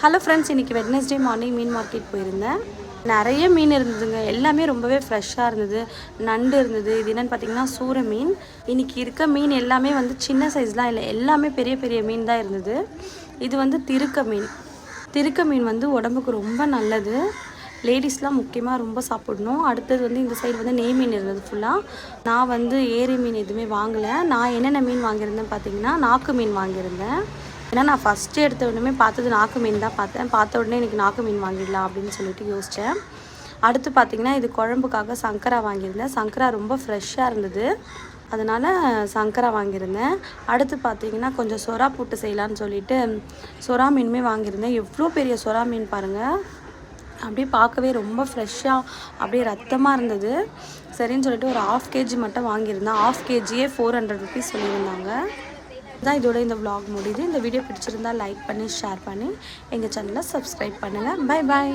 Hello friends, இன்றைக்கி Wednesday morning மீன் market போயிருந்தேன். நிறைய மீன் இருந்ததுங்க. எல்லாமே ரொம்பவே ஃப்ரெஷ்ஷாக இருந்தது. நண்டு இருந்தது. இது என்னென்னு பார்த்தீங்கன்னா சூரை மீன். இன்றைக்கி இருக்க மீன் எல்லாமே வந்து சின்ன சைஸ்லாம் இல்லை, எல்லாமே பெரிய பெரிய மீன் தான் இருந்தது. இது வந்து திருக்க மீன். திருக்க மீன் வந்து உடம்புக்கு ரொம்ப நல்லது. லேடிஸ்லாம் முக்கியமாக ரொம்ப சாப்பிடணும். அடுத்தது வந்து இந்த சைடு வந்து நெய் மீன் இருந்தது ஃபுல்லாக. நான் வந்து ஏரி மீன் எதுவுமே வாங்கலை. நான் என்னென்ன மீன் வாங்கியிருந்தேன்னு பார்த்தீங்கன்னா நாக்கு மீன் வாங்கியிருந்தேன். ஏன்னா நான் ஃபஸ்ட்டு எடுத்த உடனே பார்த்தது நாக்கு மீன் தான் பார்த்தேன். பார்த்த உடனே எனக்கு நாக்கு மீன் வாங்கிடலாம் அப்படின்னு சொல்லிட்டு யோசித்தேன். அடுத்து பார்த்திங்கன்னா இது குழம்புக்காக சங்கரா வாங்கியிருந்தேன். சங்கரா ரொம்ப ஃப்ரெஷ்ஷாக இருந்தது, அதனால் சங்கரா வாங்கியிருந்தேன். அடுத்து பார்த்திங்கன்னா கொஞ்சம் சொரா போட்டு செய்யலான்னு சொல்லிட்டு சொரா மீனுமே வாங்கியிருந்தேன். எவ்வளோ பெரிய சொரா மீன் பாருங்கள். அப்படியே பார்க்கவே ரொம்ப ஃப்ரெஷ்ஷாக அப்படியே ரத்தமாக இருந்தது. சரின்னு சொல்லிட்டு ஒரு 1/2 kg மட்டும் வாங்கியிருந்தேன். 1/2 kgயே 400 rupees சொல்லியிருந்தாங்க. தான் இதோட இந்த vlog முடியுது. இந்த வீடியோ பிடிச்சிருந்தால் லைக் பண்ணி ஷேர் பண்ணி எங்கள் சேனலை சப்ஸ்கிரைப் பண்ணுங்கள். Bye bye.